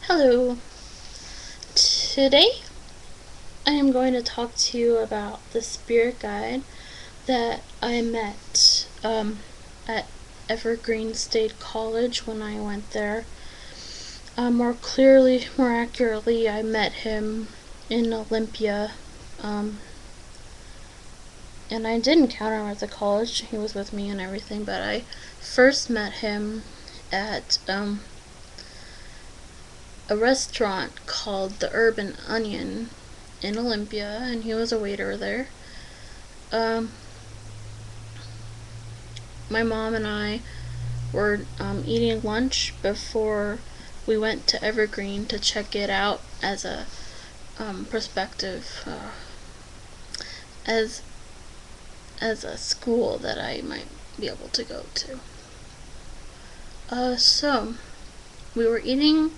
Hello. Today I am going to talk to you about the spirit guide that I met at Evergreen State College when I went there. More accurately, I met him in Olympia. And I did encounter him at the college. He was with me and everything, but I first met him at a restaurant called the Urban Onion in Olympia, and he was a waiter there. My mom and I were eating lunch before we went to Evergreen to check it out as a prospective as a school that I might be able to go to. So we were eating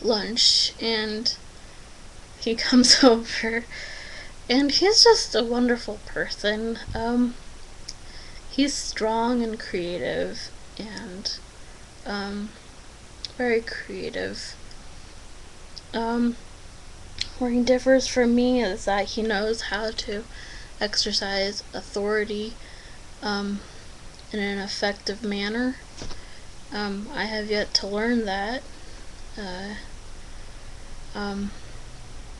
lunch, and he comes over, and he's just a wonderful person. He's strong and creative, and very creative. Where he differs from me is that he knows how to exercise authority in an effective manner. I have yet to learn that,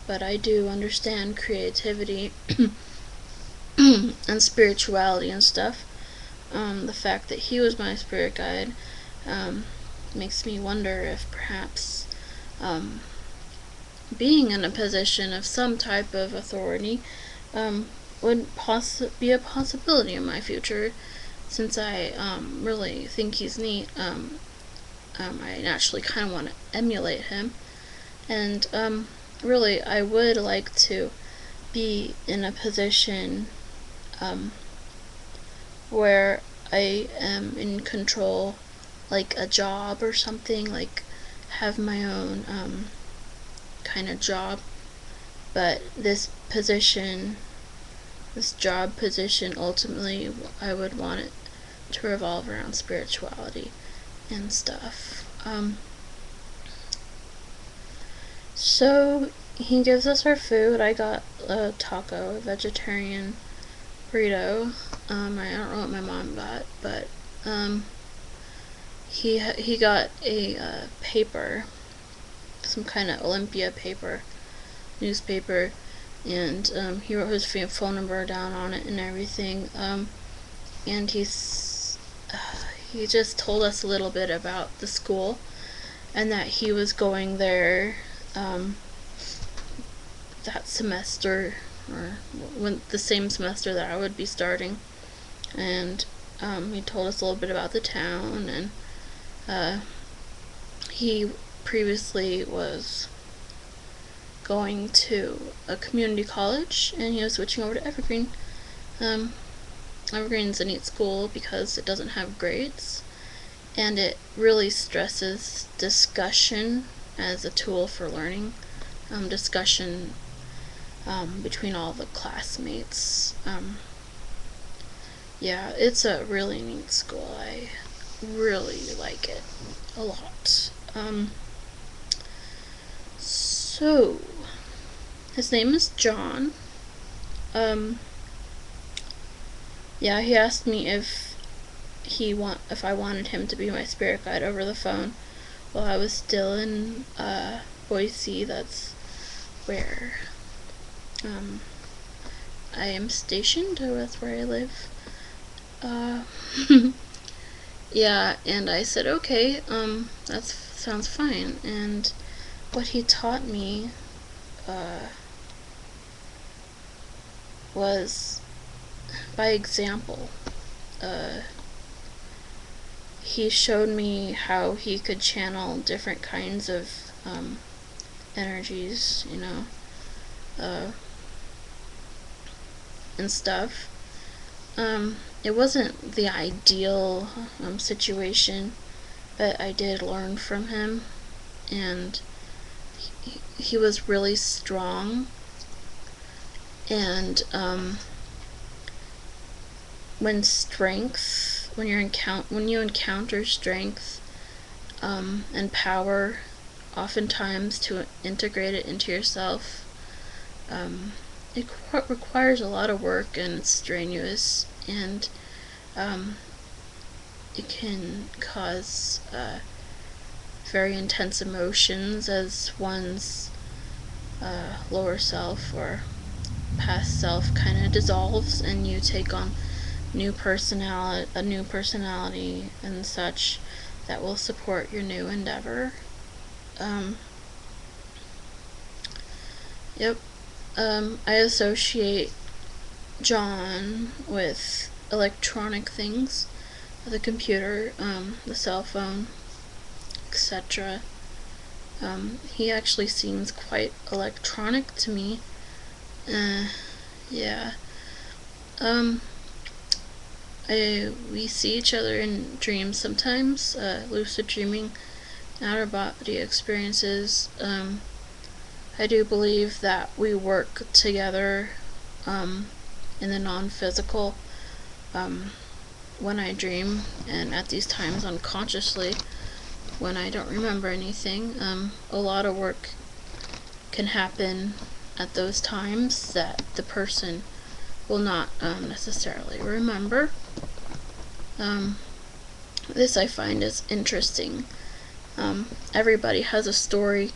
but I do understand creativity and spirituality and stuff. The fact that he was my spirit guide makes me wonder if perhaps being in a position of some type of authority would be a possibility in my future, since I really think he's neat. I naturally kind of want to emulate him, and really I would like to be in a position where I am in control, like a job or something, like have my own kind of job. But this job position, ultimately I would want it to revolve around spirituality and stuff. So he gives us our food. I got a taco, a vegetarian burrito. I don't know what my mom got, but he got a paper, some kind of Olympia newspaper, and he wrote his phone number down on it and everything. And he just told us a little bit about the school, and that he was going there that semester, or the same semester that I would be starting. And he told us a little bit about the town, and he previously was going to a community college, and he was switching over to Evergreen. Evergreen's a neat school because it doesn't have grades, and it really stresses discussion as a tool for learning. Discussion between all the classmates. Yeah, it's a really neat school. I really like it a lot. So his name is John. Yeah, he asked me if I wanted him to be my spirit guide over the phone while I was still in Boise. That's where I am stationed. That's where I live. Yeah, and I said, okay, that sounds fine. And what he taught me was by example. He showed me how he could channel different kinds of energies, and stuff. It wasn't the ideal situation, but I did learn from him, and he was really strong. And when you encounter strength, and power, oftentimes, to integrate it into yourself. It requires a lot of work, and it's strenuous, and it can cause very intense emotions as one's lower self or past self kind of dissolves, and you take on a new personality and such that will support your new endeavor. Yep. I associate John with electronic things, the computer, the cell phone, etc. He actually seems quite electronic to me. Yeah. We see each other in dreams sometimes, lucid dreaming, outer body experiences. I do believe that we work together in the non-physical when I dream, and at these times unconsciously when I don't remember anything. A lot of work can happen at those times that the person will not necessarily remember. This I find is interesting. Everybody has a story,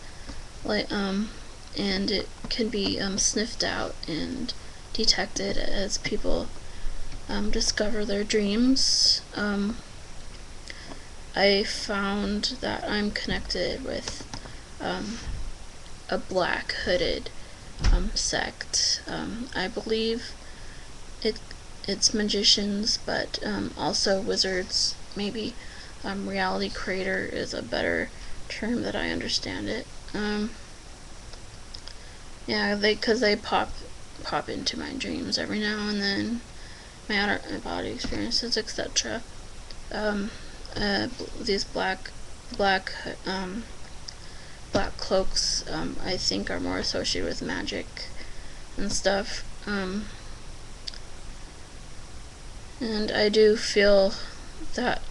and it can be sniffed out and detected as people discover their dreams. I found that I'm connected with a black hooded sect. I believe it's magicians, but also wizards. Maybe reality creator is a better term that I understand it. Yeah, because they pop into my dreams every now and then, my outer body experiences, etc. These black cloaks, I think, are more associated with magic and stuff. And I do feel that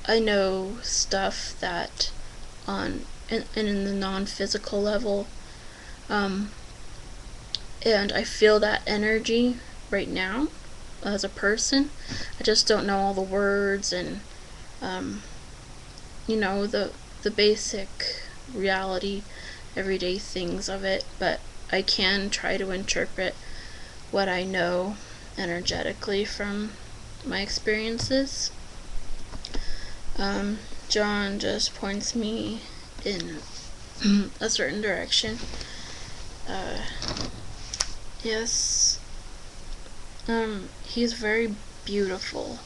I know stuff that in the non-physical level, and I feel that energy right now as a person. I just don't know all the words and the basic reality, everyday things of it, but I can try to interpret what I know energetically from my experiences. John just points me in a certain direction. Yes. He's very beautiful.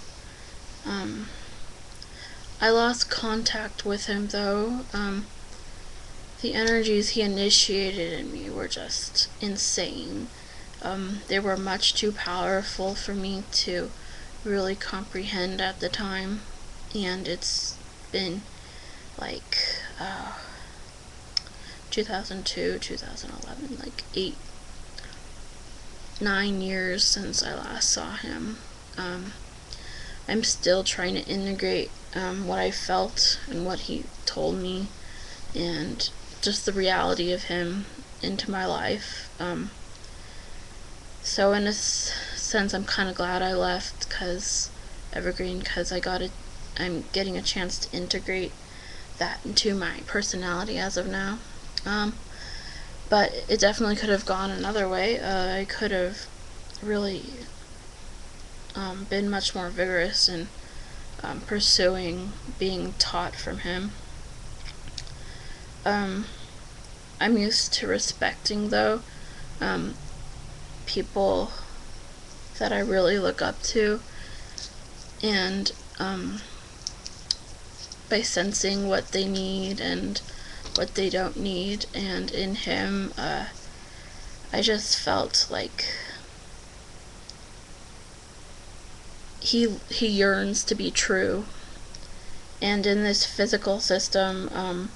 I lost contact with him, though. The energies he initiated in me were just insane. They were much too powerful for me to really comprehend at the time, and it's been like 2002, 2011, like 9 years since I last saw him. I'm still trying to integrate what I felt and what he told me, and just the reality of him into my life. So in a sense, I'm kind of glad I left Evergreen, because I'm getting a chance to integrate that into my personality as of now. But it definitely could have gone another way. I could have really been much more vigorous in pursuing being taught from him. I'm used to respecting, though, people that I really look up to, and by sensing what they need and what they don't need. And in him, I just felt like he yearns to be true. And in this physical system,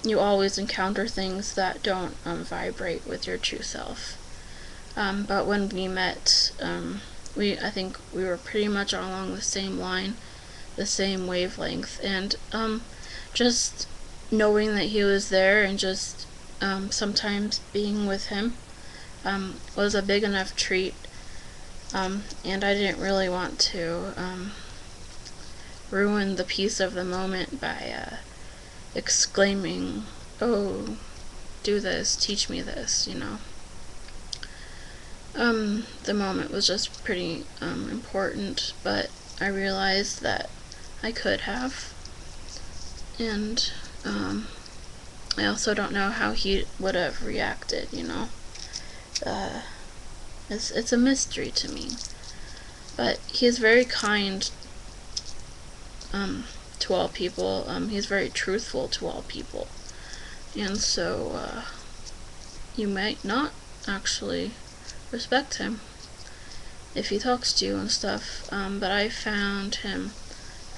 you always encounter things that don't vibrate with your true self. But when we met, I think we were pretty much along the same line, the same wavelength, and just knowing that he was there and just sometimes being with him was a big enough treat, and I didn't really want to ruin the peace of the moment by exclaiming, "Oh, do this, teach me this," you know. The moment was just pretty important, but I realized that I could have, and I also don't know how he would have reacted, you know. It's a mystery to me, but he is very kind to all people. He's very truthful to all people, and so you might not actually respect him if he talks to you and stuff, but I found him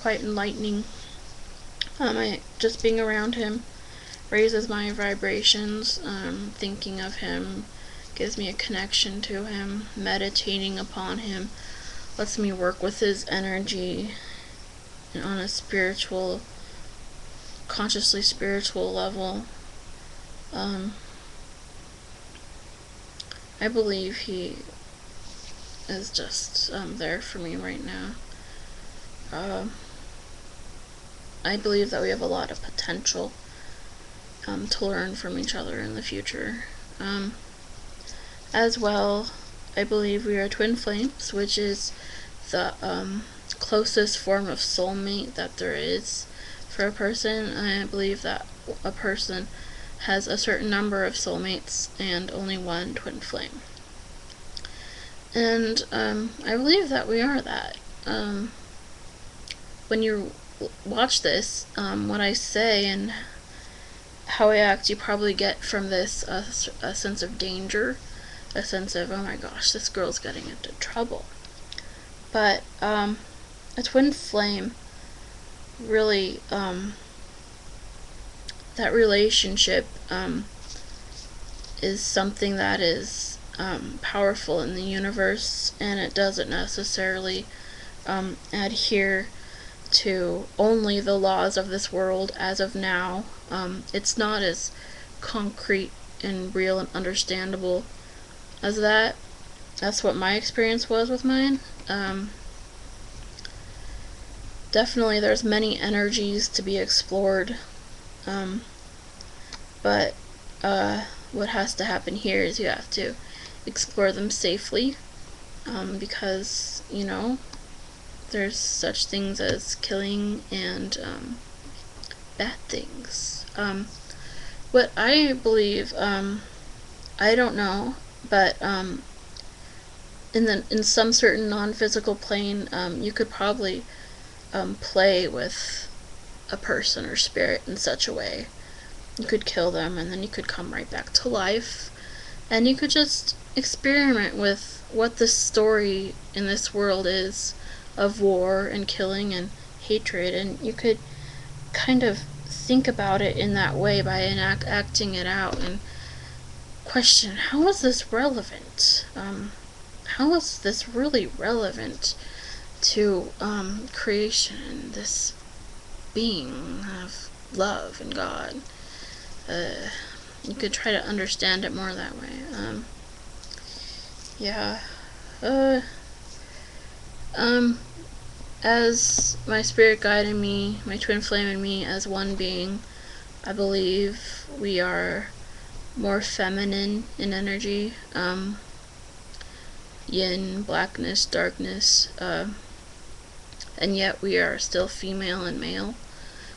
quite enlightening. Just being around him raises my vibrations. Thinking of him gives me a connection to him. Meditating upon him lets me work with his energy on a spiritual, consciously spiritual level. I believe he is just there for me right now. I believe that we have a lot of potential to learn from each other in the future. As well, I believe we are twin flames, which is the closest form of soulmate that there is for a person. I believe that a person has a certain number of soulmates and only one twin flame. And I believe that we are that. When you watch this, what I say and how I act, you probably get from this a sense of danger, a sense of, oh my gosh, this girl's getting into trouble. But a twin flame really, that relationship is something that is powerful in the universe, and it doesn't necessarily adhere to only the laws of this world as of now. It's not as concrete and real and understandable as that. That's what my experience was with mine. Definitely there's many energies to be explored, but what has to happen here is you have to explore them safely, because, you know, there's such things as killing and bad things. What I believe, I don't know, but in some certain non-physical plane, you could probably play with a person or spirit in such a way. You could kill them and then you could come right back to life, and you could just experiment with what the story in this world is of war and killing and hatred, and you could kind of think about it in that way by acting it out and question, how is this relevant? How is this really relevant to creation, this being of love and God? You could try to understand it more that way. Yeah. As my spirit guided me, my twin flame and me as one being, I believe we are more feminine in energy. Yin, blackness, darkness, and yet we are still female and male.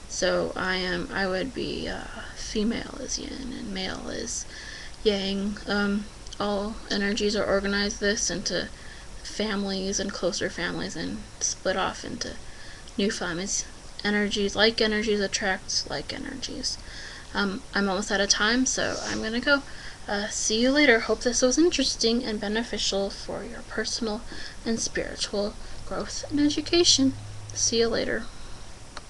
So I would be female is yin and male is yang. All energies are organized this into families and closer families and split off into new families. Energies, like energies, attract like energies. I'm almost out of time, so I'm gonna go. See you later. Hope this was interesting and beneficial for your personal and spiritual growth and education. See you later.